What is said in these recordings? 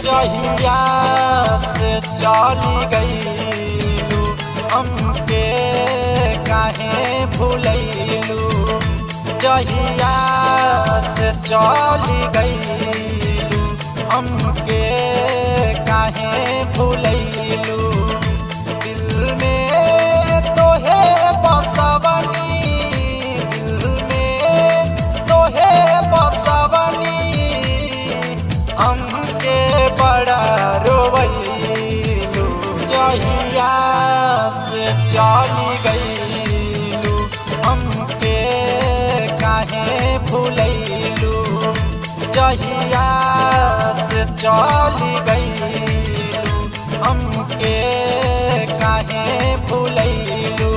जहिया से चली गईलू हमके काहे भूलैलू। जहिया से चली गईलू हमके काहे भूलैलू। दिल में तोहे बसवनी, दिल में तोहे बसवनी, हमके बड़ा रोवैलू। जहिया से चली गईलू हमके काहे भूलैलू। जहिया से चली गईलू हमके काहे भूलैलू।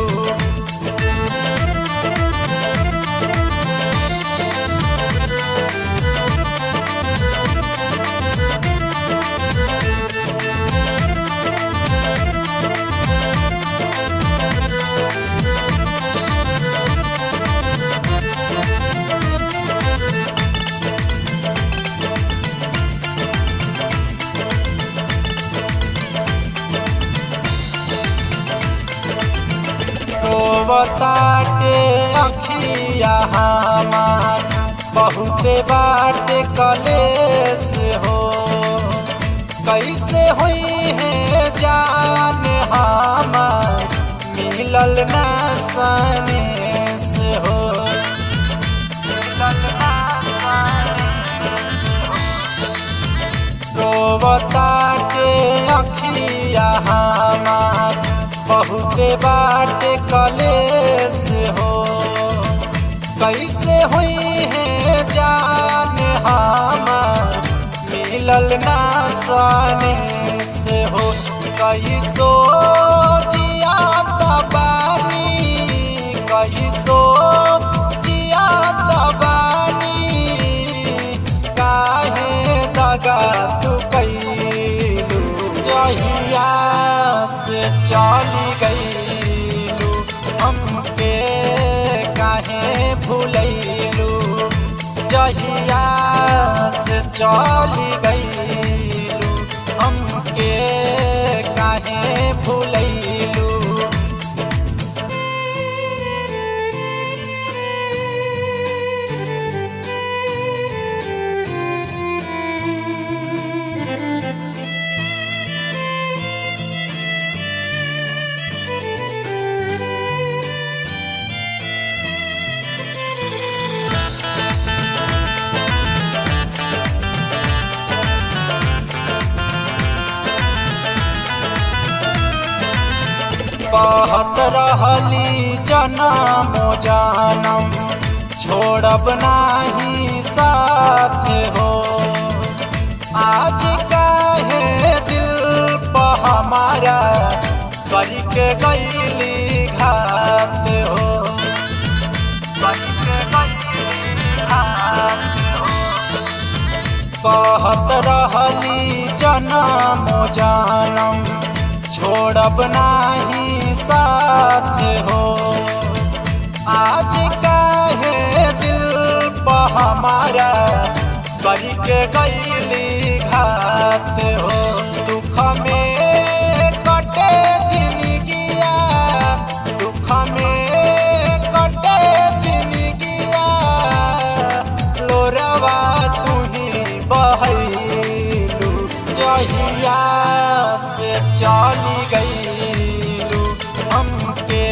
रोवताटे अखिया हमार बहुते बाटे कलेस हो। कैसे हुई है जान हमार मिलल न सनेस हो। रोवताटे अखिया हमार बहुते बाटे कलेस हो। कैसे हुई है जान हमार मिलल ना सनेस हो। कैसो जिया तबानी, कैसो जिया तबानी, काहे दगा तू कैलू। जहिया से चली गईलू हमके काहे भूलैलू। जहिया से चली गईलू हमके काहे भूलैलू। कहत रहली जनमो जनम छोड़ब नाही साथ हो। आज काहे दिल पर हमारा करके गईली घात हो। कहत रहली जनमो जनम छोड़ब नाही साथ हो। आज काहे दिल पर हमारा करके गईली घात हो। दुख में कटे जिंदगिया, दुख में कटे जिंदगिया, लोरवा तू ही बहैलू। जहिया से चली गईलू हमके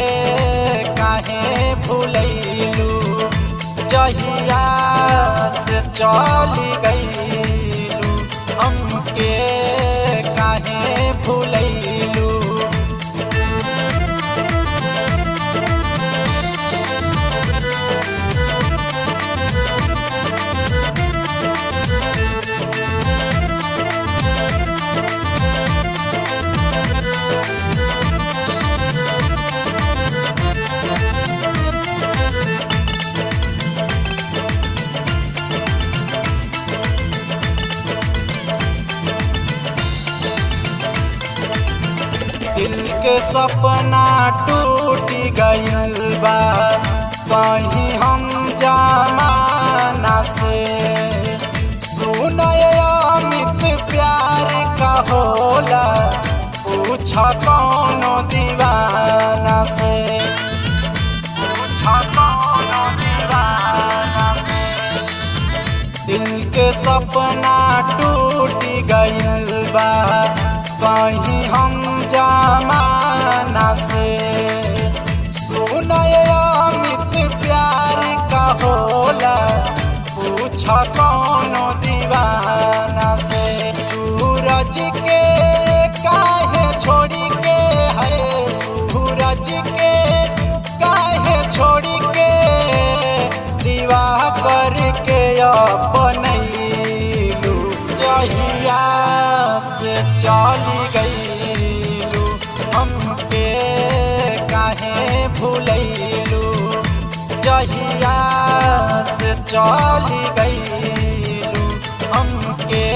काहे भूलैलू। जहिया से चली गईलू हमके काहे भूलैलू। दिल के सपना टूट गइल बा कहीं हम जमाना से। सुनय अमित प्यारे पूछ कौनो दीवाना से, पूछ कौनो दीवाना से। दिल के सपना टूट गइल बा कहीं हम जमाना से। सुनय अमित प्यार का होला पूछ कौनो दीवाना से। सूरज के काहे छोड़ी के है, सूरज के काहे छोड़ी के दीवा करके अपनैलू। जहिया से चली गईलू हमके काहे भूलैलू। जहिया से चली गईलू हमके